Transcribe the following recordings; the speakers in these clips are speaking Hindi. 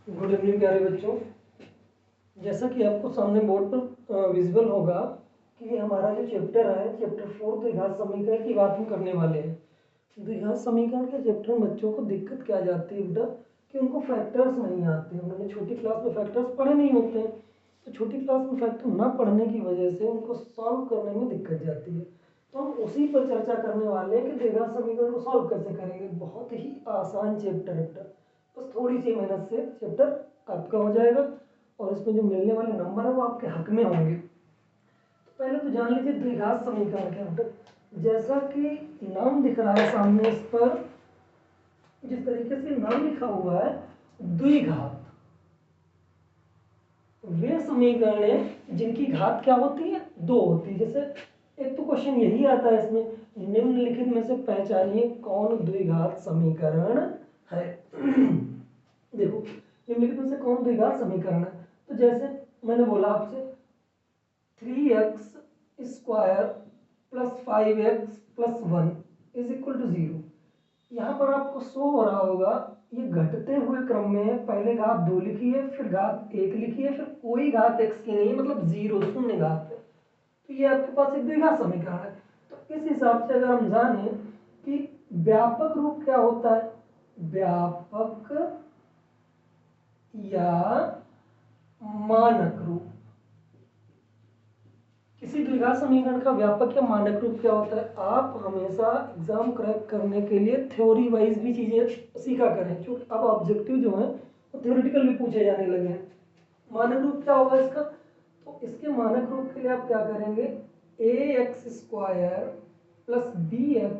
गुड इवनिंग प्यारे बच्चों। जैसा कि आपको सामने बोर्ड पर विजिबल होगा कि हमारा जो चैप्टर है चैप्टर 4 द्विघात समीकरण की बात हम करने वाले हैं। द्विघात समीकरण के चैप्टर में बच्चों को दिक्कत क्या जाती है बेटा कि उनको फैक्टर्स नहीं आते हैं। उन्होंने छोटी क्लास में फैक्टर्स पढ़े नहीं होते हैं, तो छोटी क्लास में फैक्टर ना पढ़ने की वजह से उनको सॉल्व करने में दिक्कत जाती है। तो हम उसी पर चर्चा करने वाले हैं कि द्विघात समीकरण को सॉल्व कैसे करेंगे। बहुत ही आसान चैप्टर है बेटा, बस थोड़ी सी मेहनत से चैप्टर आपका हो जाएगा और इसमें जो मिलने वाले नंबर है वो आपके हक में होंगे। तो पहले तो जान लीजिए द्विघात समीकरण क्या होता है। जैसा कि नाम दिख रहा है सामने इस पर, जिस तरीके से नाम लिखा हुआ है द्विघात, वे समीकरण है जिनकी घात क्या होती है, दो होती है। जैसे एक तो क्वेश्चन यही आता है इसमें, निम्नलिखित में से पहचानिए कौन द्विघात समीकरण है। देखो निम्नलिखित में से कौन द्विघात समीकरण है, तो जैसे मैंने बोला आपसे 3x square plus 5x plus 1 is equal to 0। यहाँ पर आपको शो हो रहा होगा ये घटते हुए क्रम में है। पहले घात 2 लिखी है, फिर घात 1 लिखी है, फिर कोई घात x की नहीं, मतलब 0 शून्य घात है। तो ये आपके पास एक द्विघात समीकरण है। तो इस हिसाब से अगर हम जाने कि व्यापक रूप क्या होता है, व्यापक या मानक रूप, किसी द्विघात समीकरण का व्यापक या मानक रूप क्या होता है। आप हमेशा एग्जाम क्रैक करने के लिए थ्योरी वाइज भी चीजें सीखा करें, क्योंकि अब ऑब्जेक्टिव जो है वो थ्योरेटिकल भी पूछे जाने लगे हैं। मानक रूप क्या होगा इसका, तो इसके मानक रूप के लिए आप क्या करेंगे, ax square plus bx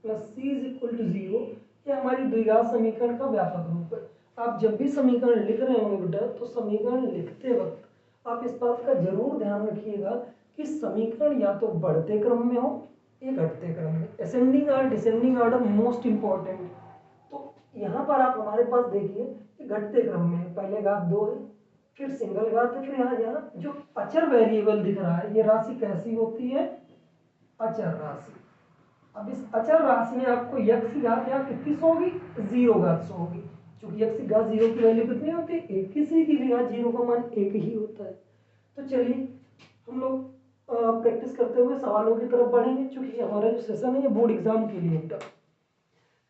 plus c is equal to 0, ये हमारी द्विघात समीकरण का व्यापक रूप है। आप जब भी समीकरण लिख रहे होंगे बेटा, तो समीकरण लिखते वक्त आप इस बात का जरूर ध्यान रखिएगा कि समीकरण या तो बढ़ते क्रम में हो या घटते क्रम में, असेंडिंग और डिसेंडिंग ऑर्डर मोस्ट इंपॉर्टेंट। तो यहाँ पर आप हमारे पास देखिए कि घटते क्रम में पहले घात 2 है, फिर सिंगल घात है, फिर यहाँ जो अचर वेरिएबल दिख रहा है, ये राशि कैसी होती है, अचर राशि। अब इस अचर राशि में आपको x की घात यहाँ कितनी सौ होगी, 0 घात सौ होगी। क्योंकि x की घात 0 की वैल्यू कितनी होती है, एक, किसी की भी घात 0 का मान 1 ही होता है। तो चलिए हम लोग प्रैक्टिस करते हुए सवालों की तरफ बढ़ेंगे, क्योंकि हमारा जो सेशन है ये बोर्ड एग्जाम के लिए बेटा।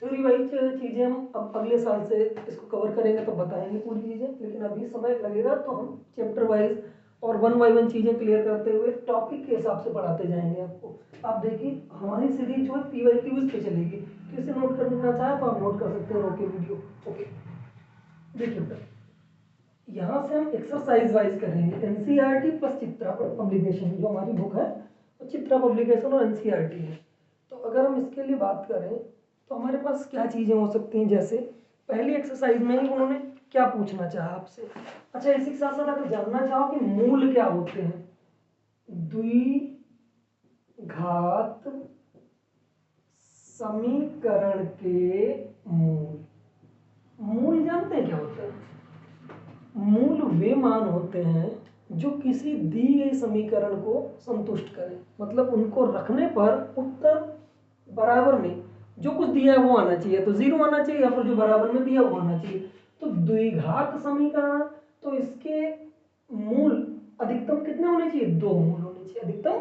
थ्योरी वाइज चीजें हम अब अगले साल से इसको कवर करेंगे तो बताएंगे पूरी चीजें, लेकिन अभी समय लगेगा तो हम चैप्टर वाइज और 1 बाय 1 चीजें क्लियर करते हुए टॉपिक के हिसाब से पढ़ाते जाएंगे आपको। आप देखिए हमारी सीरीज जो है PYQs पे चलेगी, तो इसे नोट करना चाहे तो आप नोट कर सकते हैं रोके वीडियो। ओके देखिए बेटा, यहाँ से हम एक्सरसाइज वाइज करेंगे। NCERT प्लस चित्रा पब्लिकेशन, जो हमारी बुक है वो चित्रा पब्लिकेशन और NCERT है। तो अगर हम इसके लिए बात करें तो हमारे पास क्या चीजें हो सकती हैं। जैसे पहली एक्सरसाइज में ही उन्होंने क्या पूछना चाहा आपसे। अच्छा इसी के साथ साथ अगर जानना चाहो कि मूल क्या होते हैं, द्विघात समीकरण के मूल, मूल जानते हैं क्या होते हैं, मूल वे मान होते हैं जो किसी दी गई समीकरण को संतुष्ट करें। मतलब उनको रखने पर उत्तर बराबर में जो कुछ दिया है वो आना चाहिए, तो 0 आना चाहिए, या फिर जो बराबर में दिया वो आना चाहिए। तो द्विघात समीकरण, तो इसके मूल अधिकतम कितने होने चाहिए, 2 मूल होने चाहिए, अधिकतम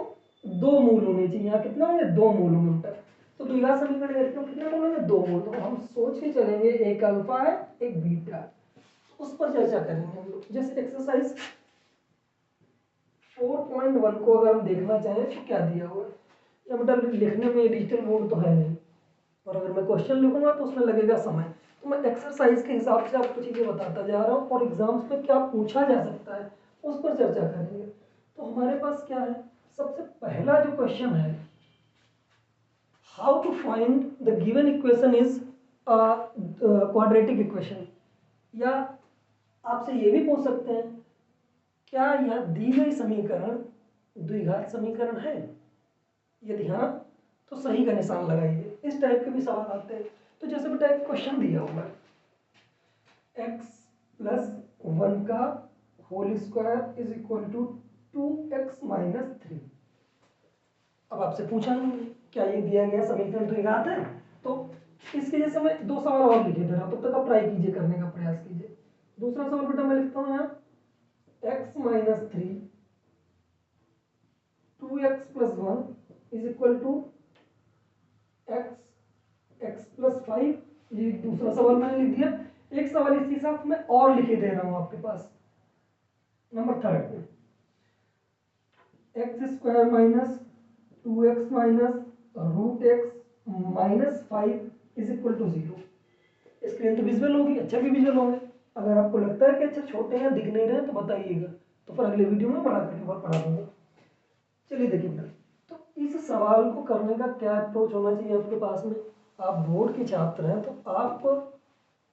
2 मूल होने चाहिए। यहाँ कितना होंगे, 2 मूल होंगे। तो द्विघात समीकरण के अधिकतम कितने मूल होंगे, 2 मूल। तो हम सोच के चलेंगे एक अल्फा है एक बीटा, उस पर चर्चा करेंगे हम लोग। जैसे एक्सरसाइज 4.1 को अगर हम देखना चाहें तो क्या दिया हुआ है, या मतलब लिखने में डिजिटल बोर्ड तो है नहीं, और अगर मैं क्वेश्चन लिखूंगा तो उसमें लगेगा समय। तो मैं एक्सरसाइज के हिसाब से आपको चीजें बताता जा रहा हूँ, और एग्जाम्स में क्या पूछा जा सकता है उस पर चर्चा करेंगे। तो हमारे पास क्या है, सबसे पहला जो क्वेश्चन है, how to find the given equation is quadratic equation. या आपसे ये भी पूछ सकते हैं क्या यह दी गई समीकरण द्विघात समीकरण है, यदि हाँ तो सही का निशान लगाइए। इस टाइप के भी सवाल आते हैं। तो जैसे बेटा एक क्वेश्चन दिया हुआ है, x प्लस 1 का whole square is equal to 2x minus 3। अब आपसे पूछा नहीं क्या ये दिया गया समीकरण द्विघात है। तो इसके जैसे मैं 2 सवाल और लिखे दे रहा हूं, तब तक आप ट्राई कीजिए, करने का प्रयास कीजिए। दूसरा सवाल बेटा मैं लिखता हूँ यहाँ x minus 3 2x plus 1 is equal to x plus 5। ये दूसरा सवाल मैंने लिख दिया। एक सवाल इसी साथ में और लिखे दे रहा हूँ आपके पास नंबर 3 पे, X square minus 2x minus root X minus 5 is equal to 0। Screen तो विजुअल होगी, अच्छा भी विजुअल होंगे। अगर आपको लगता है कि अच्छा छोटे हैं दिख नहीं रहे हैं तो बताइएगा, तो फिर अगले वीडियो में बड़ा करके पढ़ा दूंगा। चलिए देखिए बेटा, तो इस सवाल को करने का क्या अप्रोच होना चाहिए आपके पास में। आप बोर्ड के छात्र हैं तो आप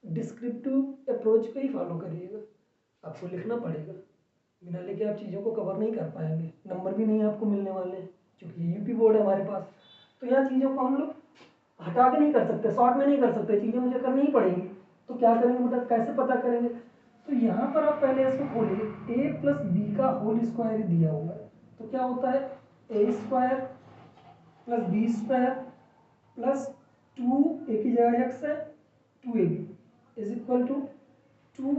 डिस्क्रिप्टिव अप्रोच पे ही फॉलो करिएगा। आपको लिखना पड़ेगा, बिना लिखे आप चीज़ों को कवर नहीं कर पाएंगे, नंबर भी नहीं आपको मिलने वाले हैं क्योंकि यूपी बोर्ड है हमारे पास। तो यहाँ चीज़ों को हम लोग हटा के नहीं कर सकते, शॉर्ट में नहीं कर सकते, चीज़ें मुझे करनी ही पड़ेंगी। तो क्या करेंगे मतलब कैसे पता करेंगे, तो यहाँ पर आप पहले इसको खोलिए, a प्लस बी का होल स्क्वायर दिया हुआ है। तो क्या होता है A square plus B square plus 2 A की जगह x है 2ab इज इक्वल टू 2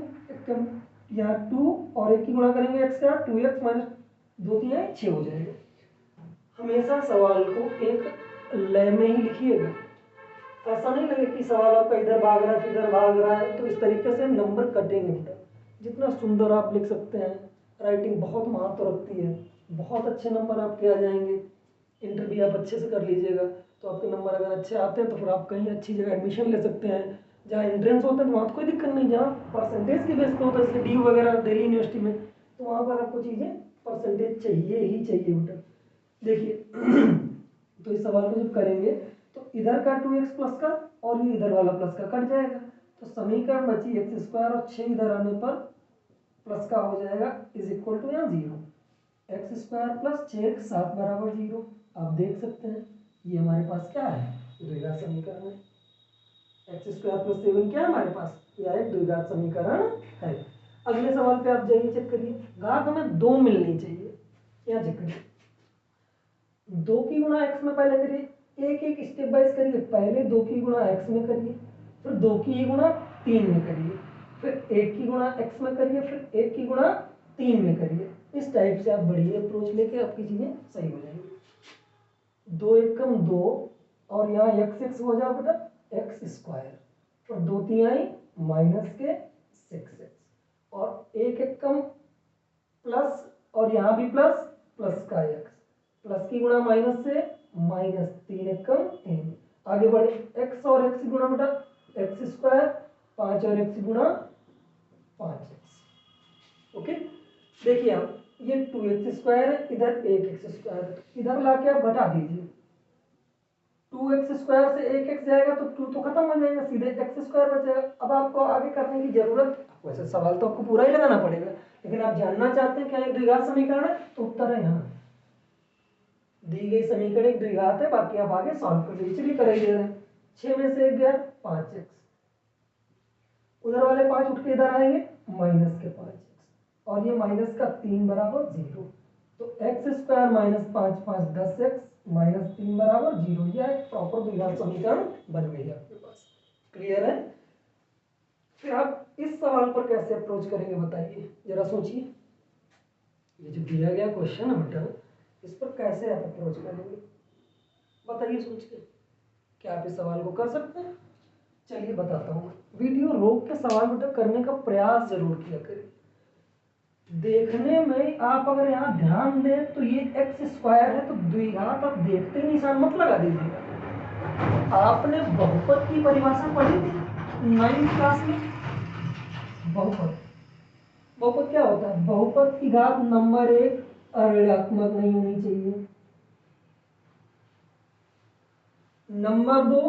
यहाँ 2 और 1 की गुणा करेंगे x का 2x माइनस 2 3 6 हो जाएगा। हमेशा सवाल को एक लय में ही लिखिएगा, ऐसा नहीं लगे कि सवाल आपका इधर भाग रहा है इधर भाग रहा है, तो इस तरीके से नंबर कटेंगे बेटा। जितना सुंदर आप लिख सकते हैं, राइटिंग बहुत महत्व रखती है, बहुत अच्छे नंबर आपके आ जाएंगे। इंटर भी आप अच्छे से कर लीजिएगा तो आपके नंबर अगर अच्छे आते हैं तो फिर आप कहीं अच्छी जगह एडमिशन ले सकते हैं। जहाँ एंट्रेंस होता है तो वहाँ तो कोई दिक्कत नहीं, जहाँ परसेंटेज की बेस पे होता है जैसे डी वगैरह दिल्ली यूनिवर्सिटी में, तो वहाँ पर आपको चीज़ें परसेंटेज चाहिए ही चाहिए बेटा। देखिए तो इस सवाल को जब करेंगे तो इधर का 2x प्लस का और ये इधर वाला प्लस का कट जाएगा, तो समीकरण बची एक्स स्क्वायर और 6 इधर आने पर प्लस का हो जाएगा इज इक्वल टू यहाँ 0। एक्स स्क्वायर प्लस 6 7 बराबर 0। आप देख सकते हैं ये हमारे पास क्या है, द्विघात समीकरण है। एक्स स्क्वायर प्लस 7 क्या है हमारे पास, यह एक द्विघात समीकरण है। अगले सवाल पे आप जाइए, चेक करिए, घात हमें 2 मिलनी चाहिए। यहाँ चेक करिए, 2 की गुणा एक्स में पहले करिए, एक एक स्टेप बाइज करिए। पहले 2 की गुणा एक्स में करिए, फिर 2 की गुणा 3 में करिए, फिर 1 की गुणा एक्स में करिए, फिर 1 की गुणा 3 में करिए। इस टाइप से आप बढ़िया अप्रोच लेके आपकी चीजें सही हो जाएंगी। 2 एक कम 2 और यहाँ एक्स एक्स हो जाओ बेटा एक्स स्क्वायर और 2 3 आई माइनस के 6x और 1 एक कम प्लस और यहाँ भी प्लस प्लस का x प्लस की गुणा माइनस से माइनस 3 एक कम 3। आगे बढ़े, x और x गुणा बेटा एक्स स्क्वायर 5 और x गुणा 5x। ओके देखिए आप ये 2x स्क्वायर है, इधर 1x स्क्वायर है, इधर लाके आप घटा दीजिए। 2x स्क्वायर से 1x जाएगा तो 2 तो खत्म हो जाएगा, सीधे x स्क्वायर बचेगा। अब आपको आगे करने की जरूरत, वैसे सवाल तो आपको पूरा ही लगाना पड़ेगा, लेकिन आप जानना चाहते हैं क्या एक द्विघात समीकरण है तो उत्तर है यहाँ दी गई समीकरण एक द्विघात है, बाकी आप आगे सॉल्व कर लीजिए। चलिए कर ही दे रहे हैं, 6 में से 1 गया 5x, उधर वाले 5 उठ के इधर आएंगे माइनस के 5x और ये माइनस का 3 बराबर 0। तो x square minus 5 5 10x minus 3 बराबर 0। यह एक प्रॉपर द्विघात समीकरण बन गई है आपके पास। क्लियर है। फिर आप इस सवाल पर कैसे अप्रोच करेंगे बताइए जरा सोचिए। ये जो दिया गया क्वेश्चन है बेटा, इस पर कैसे आप अप्रोच करेंगे बताइए सोच के। क्या आप इस सवाल को कर सकते हैं? चलिए बताता हूँ। वीडियो रोक के सवाल बेटा करने का प्रयास जरूर किया करें। देखने में आप अगर यहाँ ध्यान दें तो ये एक्स स्क्वायर है, तो द्विघात आप देखते ही निशान मत लगा दीजिएगा। आपने बहुपद की परिभाषा पढ़ी थी 9th क्लास में। बहुपद, बहुपद क्या होता है, बहुपद की घात नंबर 1 ऋणात्मक नहीं होनी चाहिए, नंबर 2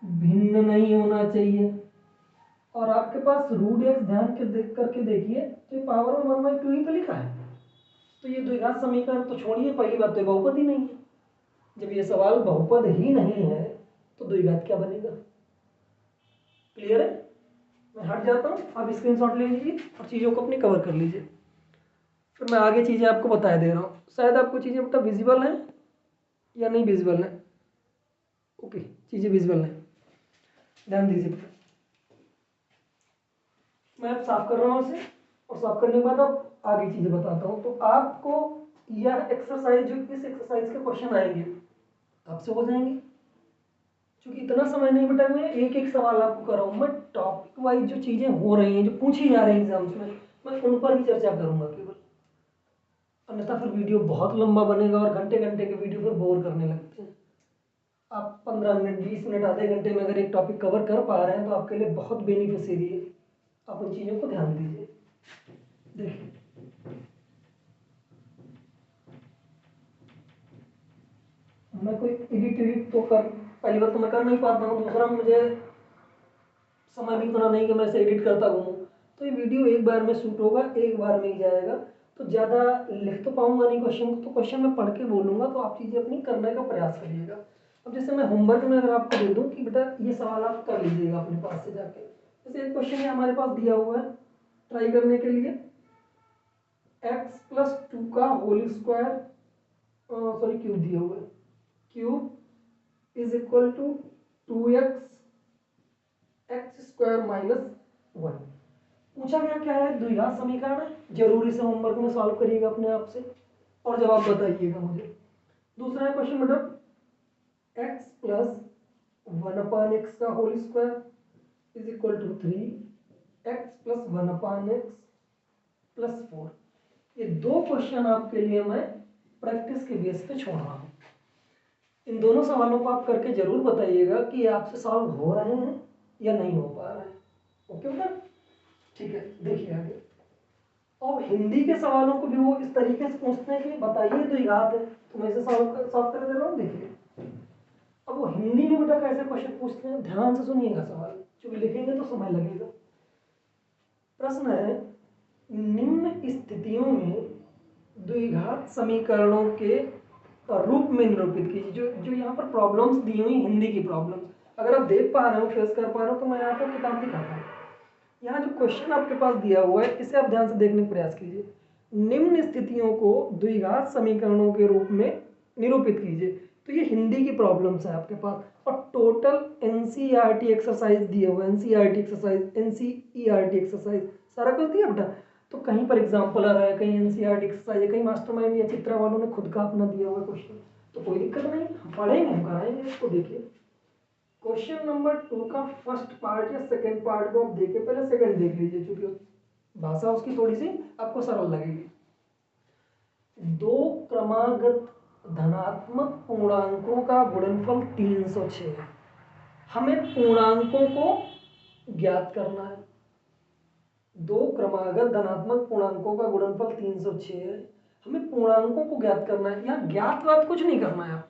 भिन्न नहीं होना चाहिए, और आपके पास रूट एक्स ध्यान के देख करके देखिए तो पावर में 1/2 ही तो लिखा है। तो ये द्विघात समीकरण तो छोड़िए, पहली बात तो बहुपद ही नहीं है। जब ये सवाल बहुपद ही नहीं है तो द्विघात क्या बनेगा। क्लियर है। मैं हट जाता हूँ, आप स्क्रीनशॉट ले लीजिए और चीज़ों को अपनी कवर कर लीजिए, फिर मैं आगे चीज़ें आपको बता दे रहा हूँ। शायद आपको चीज़ें बेटा विजिबल हैं या नहीं विजिबल हैं। ओके चीज़ें विजिबल हैं, ध्यान दीजिए। मैं अब साफ कर रहा हूँ इसे, और साफ करने के बाद अब आगे चीज़ें बताता हूँ। तो आपको यह एक्सरसाइज, जो इस एक्सरसाइज के क्वेश्चन आएंगे आपसे हो जाएंगे, क्योंकि इतना समय नहीं बटा, मैं एक एक सवाल आपको कर रहा हूँ। मैं टॉपिक वाइज जो चीज़ें हो रही हैं, जो पूछी जा रही हैं एग्जाम्स में, मैं उन पर ही चर्चा करूँगा केवल, अन्यथा फिर वीडियो बहुत लंबा बनेगा और घंटे घंटे के वीडियो फिर बोर करने लगते हैं। आप 15 मिनट, 20 मिनट, आधे घंटे में अगर एक टॉपिक कवर कर पा रहे हैं तो आपके लिए बहुत बेनिफिशियरी है। आप उन चीज़ों को ध्यान दीजिए। देखिए, मैं कोई एडिट तो कर, पहली बात तो मैं कर नहीं पाता हूँ, दूसरा मुझे समय भी इतना नहीं कि मैं इसे एडिट करता घूमूँ। तो ये वीडियो एक बार में शूट होगा, एक बार में ही जाएगा, तो ज़्यादा लिख तो पाऊंगा नहीं क्वेश्चन को, तो क्वेश्चन मैं पढ़ के बोलूँगा, तो आप चीज़ें अपनी करने का प्रयास करिएगा। अब जैसे मैं होमवर्क में अगर आपको दे दूँ कि बेटा ये सवाल आप कर लीजिएगा अपने पास से जाके, जैसे एक क्वेश्चन है हमारे पास दिया हुआ है ट्राई करने के लिए, x+2 का होल स्क्वायर, सॉरी क्यूब दिया हुआ है, cube is equal to 2x(x²-1). पूछा गया क्या है, द्विघात समीकरण है, जरूरी से होमवर्क में सॉल्व करिएगा अपने आप से और जवाब बताइएगा मुझे। दूसरा है क्वेश्चन मतलब x+1/x का whole square is equal to 3x+1/x+4। ये दो क्वेश्चन आपके लिए मैं प्रैक्टिस के बेस पे छोड़ रहा हूँ। इन दोनों सवालों को आप करके जरूर बताइएगा कि ये आपसे सॉल्व हो रहे हैं या नहीं हो पा रहे हैं। ओके बेटा, ठीक है। देखिए आगे, और हिंदी के सवालों को भी वो इस तरीके से पूछते हैं कि बताइए द्विघात है, तो मैं इसे सॉल्व कर दे रहा हूँ। देखिए अब वो हिंदी में बेटा कैसे क्वेश्चन पूछते हैं, ध्यान से सुनिएगा सवाल, क्योंकि लिखेंगे तो समय लगेगा। प्रश्न है, निम्न स्थितियों में द्विघात समीकरणों के रूप में निरूपित कीजिए। जो जो यहाँ पर प्रॉब्लम्स दी हुई हिंदी की प्रॉब्लम्स, अगर आप देख पा रहे हो, फेस कर पा रहे हो, तो मैं आपको किताब दिखा रहा हूँ। यहाँ जो क्वेश्चन आपके पास दिया हुआ है, इसे आप ध्यान से देखने का प्रयास कीजिए। निम्न स्थितियों को द्विघात समीकरणों के रूप में निरूपित कीजिए। तो ये हिंदी की प्रॉब्लम्स है आपके पास, और टोटल एनसीईआरटी एक्सरसाइज दिए हुए, एनसीईआरटी एक्सरसाइज सारा कुछ दिया बेटा। तो कहीं पर एग्जाम्पल आ रहा है, कहीं एनसीईआरटी एक्सरसाइज है, कहीं मास्टरमाइंड या चित्रा वालों ने खुद का अपना दिया हुआ क्वेश्चन, तो कोई दिक्कत नहीं, हम पढ़ेंगे, हम कराएंगे इसको। देखिए क्वेश्चन नंबर 2 का फर्स्ट पार्ट या सेकंड पार्ट को आप देखिए, पहले सेकंड देख लीजिए, क्योंकि भाषा उसकी थोड़ी सी आपको सरल लगेगी। दो क्रमागत धनात्मक पूर्णांकों का गुणनफल 306 है। हमें पूर्णांकों को ज्ञात करना है। दो क्रमागत धनात्मक पूर्णांकों का गुणनफल 306 है, हमें पूर्णांकों को ज्ञात करना है। यहाँ ज्ञात बात कुछ नहीं करना है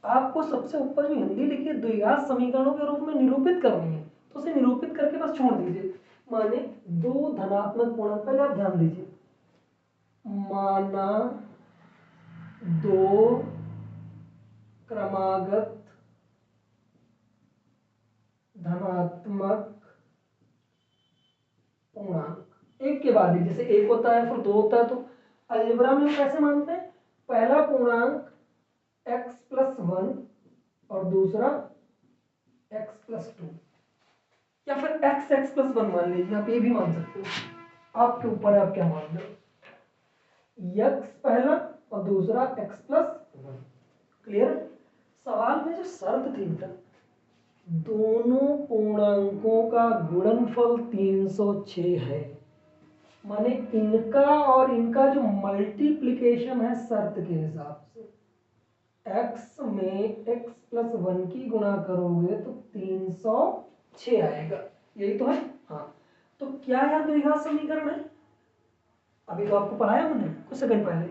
आपको सबसे ऊपर जो हिंदी लिखी है द्विघात समीकरणों के रूप में निरूपित करनी है, तो उसे निरूपित करके बस छोड़ दीजिए। माने दो धनात्मक पूर्णांक, पहले आप ध्यान दीजिए, माना दो क्रमागत धनात्मक पूर्णांक, एक के बाद ही, जैसे एक होता है फिर दो होता है, तो अलजेब्रा में हम कैसे मानते हैं, पहला पूर्णांक x+1 और दूसरा x+2, या फिर x+1 मान लीजिए, आप ये भी मान सकते हो, आपके ऊपर है आप क्या मान रहे हो। x पहला और दूसरा x+1। क्लियर। सवाल में जो शर्त थी बेटा, दोनों पूर्णांकों का गुणनफल 306 है, माने इनका और इनका जो मल्टीप्लिकेशन है शर्त के हिसाब से, x में x+1 की गुणा करोगे तो 306 आएगा, यही तो है। हाँ, तो क्या यह द्विघात समीकरण है? अभी तो आपको पढ़ाया मैंने कुछ सेकंड पहले,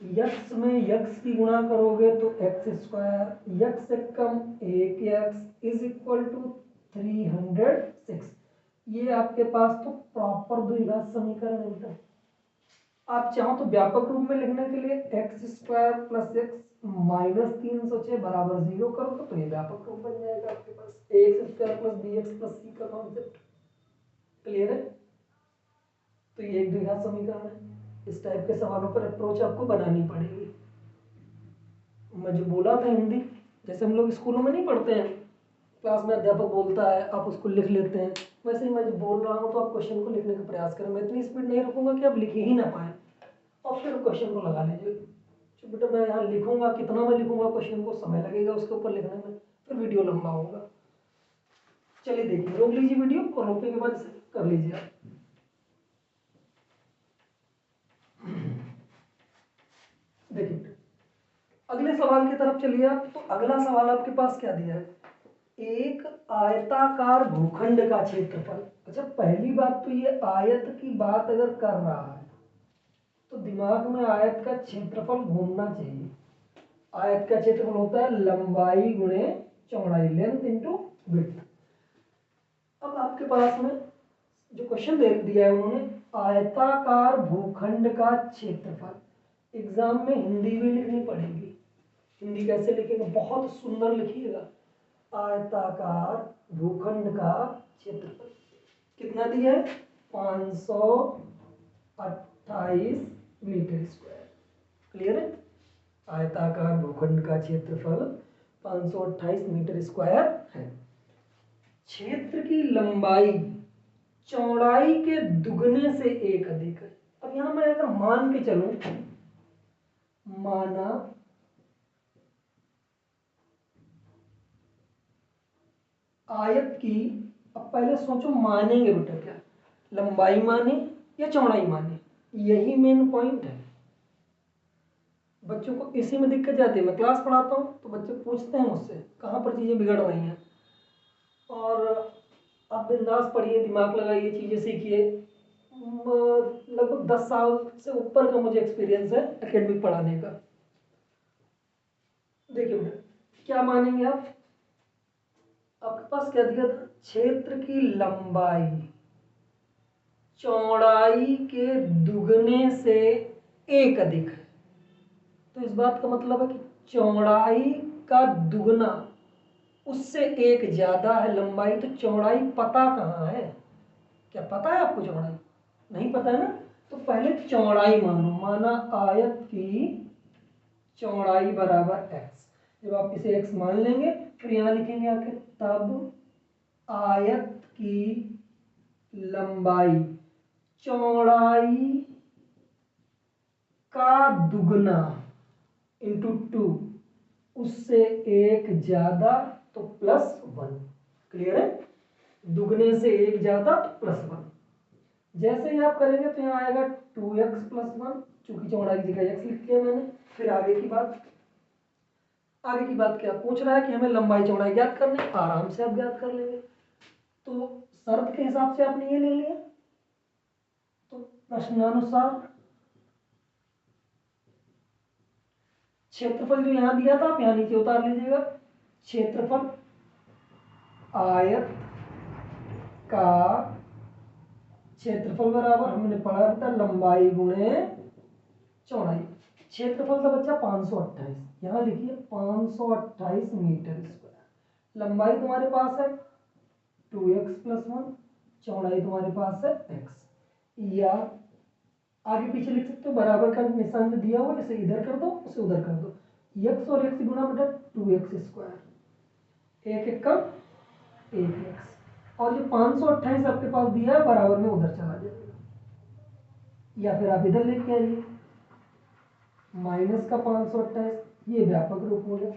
x में x की गुणा करोगे तो x², x से कम 1x इज इक्वल टू 306। ये आपके पास तो प्रॉपर द्विघात समीकरण है बेटा। आप चाहो तो व्यापक रूप में लिखने के लिए x² + x - 306 बराबर 0 करो तो ये व्यापक रूप बन जाएगा आपके पास, ax² + bx + c का कॉन्सेप्ट। क्लियर है। तो ये एक द्विघात समीकरण है। इस टाइप के सवालों पर अप्रोच आपको बनानी पड़ेगी। मैं जो बोला था हिंदी, जैसे हम लोग स्कूलों में नहीं पढ़ते हैं, क्लास में अध्यापक बोलता है आप उसको लिख लेते हैं, वैसे ही मैं जब बोल रहा हूँ तो आप क्वेश्चन को लिखने का प्रयास करें। मैं इतनी स्पीड नहीं रखूंगा कि आप लिख ही ना पाए, और फिर क्वेश्चन को लगा लीजिए। तो बेटा मैं यहाँ लिखूंगा, कितना मैं लिखूंगा क्वेश्चन को, समय लगेगा उसके ऊपर लिखने में, फिर वीडियो लंबा होगा। चलिए देखिए, रोक लीजिए वीडियो और रोकने के बाद इसे कर लीजिए आप। देखिए अगले सवाल की तरफ चलिए आप। तो अगला सवाल आपके पास क्या दिया है, एक आयताकार भूखंड का क्षेत्रफल। अच्छा पहली बात तो ये आयत की बात अगर कर रहा है तो दिमाग में आयत का क्षेत्रफल घूमना चाहिए। आयत का क्षेत्रफल होता है लंबाई गुणे चौड़ाई, लेंथ इंटू विड्थ। अब आपके पास में जो क्वेश्चन दे दिया है उन्होंने, आयताकार भूखंड का क्षेत्रफल। एग्जाम में हिंदी भी लिखनी पड़ेगी। हिंदी कैसे लिखेगा, बहुत सुंदर लिखिएगा। आयताकार भूखंड का क्षेत्रफल कितना दिया है, 528 मीटर स्क्वायर। क्लियर है, आयताकार भूखंड का क्षेत्रफल 528 मीटर स्क्वायर है। क्षेत्र की लंबाई चौड़ाई के दुगने से एक अधिक है। अब यहां मैं अगर मान के चलूं, माना आयत की, अब पहले सोचो मानेंगे बेटा क्या, लंबाई माने या चौड़ाई माने, यही मेन पॉइंट है। बच्चों को इसी में दिक्कत जाती है। मैं क्लास पढ़ाता हूँ तो बच्चे पूछते हैं मुझसे कहाँ पर चीज़ें बिगड़ रही हैं, और आप बिंदास पढ़िए, दिमाग लगाइए, चीज़ें सीखिए। लगभग 10 साल से ऊपर का मुझे एक्सपीरियंस है एकेडमिक पढ़ाने का। देखिए बेटा क्या मानेंगे आप, आपके पास क्या दिया था, क्षेत्र की लंबाई चौड़ाई के दुगने से एक अधिक है। तो इस बात का मतलब है कि चौड़ाई का दुगना उससे एक ज्यादा है लंबाई। तो चौड़ाई पता कहाँ है, क्या पता है आपको चौड़ाई, नहीं पता है ना। तो पहले चौड़ाई मानो, माना आयत की चौड़ाई बराबर x। जब आप इसे x मान लेंगे फिर यहां लिखेंगे आके, तब आयत की लंबाई चौड़ाई का दुगना इंटू 2, उससे एक ज्यादा तो +1। क्लियर है, दुगने से एक ज्यादा तो +1। जैसे ही आप करेंगे तो यहाँ आएगा 2x + 1, चूंकि चौड़ाई की जगह x लिख दिया मैंने। फिर आगे की बात, आगे की बात क्या पूछ रहा है कि हमें लंबाई चौड़ाई ज्ञात करनी, आराम से आप ज्ञात कर लेंगे। तो शर्त के हिसाब से आपने ये ले लिया, तो प्रश्नानुसार क्षेत्रफल जो यहां दिया था आप यहां नीचे उतार लीजिएगा। क्षेत्रफल आयत का क्षेत्रफल बराबर, हमने पढ़ा था लंबाई गुणे चौड़ाई। क्षेत्रफल का बच्चा 528, यहां लिखिए 528 मीटर स्क्वायर। लंबाई तुम्हारे पास है 2x + 1, चौड़ाई तुम्हारे पास है x। या आगे पीछे लिख सकते हो, बराबर का निशान जो दिया हुआ इसे इधर कर दो, उसे उधर कर दो। x और x गुणा बेटा 2x स्क्वायर, एक एक कम 1x, और जो 528 आपके पास दिया है बराबर में उधर चला जाएगा। या फिर आप इधर लेके आइए माइनस का 528, ये व्यापक रूप हो गया।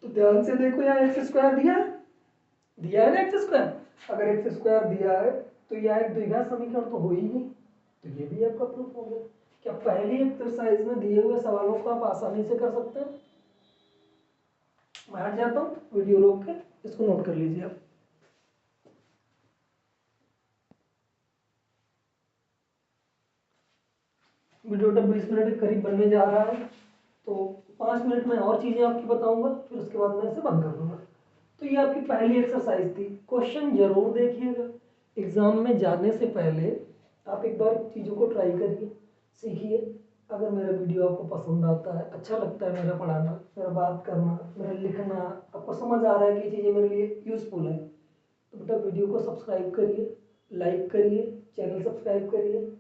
तो ध्यान से देखो यहाँ एक्स स्क्वायर दिया है ना एक्स स्क्वायर। अगर एक्स स्क्वायर दिया है तो यह एक द्विघात समीकरण तो हो ही नहीं, तो ये भी आपका प्रूफ हो गया। क्या पहली एक्सरसाइज में दिए हुए सवालों को आप आसानी से कर सकते हैं। मैं हट जाता हूँ, वीडियो रोक के इसको नोट कर लीजिए आप। वीडियो 20 मिनट के करीब बनने जा रहा है, तो 5 मिनट में और चीज़ें आपकी बताऊंगा, फिर उसके बाद मैं इसे बंद कर दूंगा। तो ये आपकी पहली एक्सरसाइज थी। क्वेश्चन जरूर देखिएगा, एग्जाम में जाने से पहले आप एक बार चीज़ों को ट्राई करिए, सीखिए। अगर मेरा वीडियो आपको पसंद आता है, अच्छा लगता है मेरा पढ़ाना, मेरा बात करना, मेरा लिखना, आपको समझ आ रहा है कि ये चीज़ें मेरे लिए यूज़फुल है, तो बेटा वीडियो को सब्सक्राइब करिए, लाइक करिए, चैनल सब्सक्राइब करिए,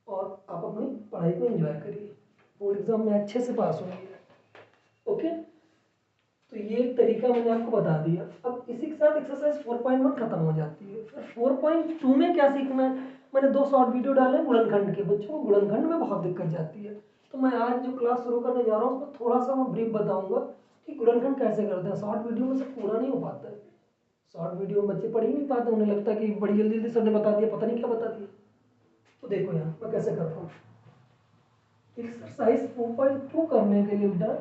और आप अपनी पढ़ाई को एंजॉय करिए। बोर्ड एग्जाम में अच्छे से पास होंगे। ओके। तो ये एक तरीका मैंने आपको बता दिया। अब इसी के साथ एक्सरसाइज 4.1 खत्म हो जाती है। फिर 4.2 में क्या सीखना है, मैंने 2 शॉर्ट वीडियो डाले गुणनखंड के। बच्चों को गुणनखंड में बहुत दिक्कत जाती है, तो मैं आज जो क्लास शुरू करने जा रहा हूँ उसमें थोड़ा सा मैं ब्रीफ बताऊंगा कि गुणनखंड कैसे करते हैं। शॉर्ट वीडियो में से पूरा नहीं हो पाता है, शॉर्ट वीडियो में बच्चे पढ़ ही नहीं पाते, उन्हें लगता है कि बड़ी जल्दी जल्दी सर ने बता दिया, पता नहीं क्या बता दिया। तो देखो यहाँ मैं कैसे करता हूँ। एक्सरसाइज 4.2 करने के लिए बेटा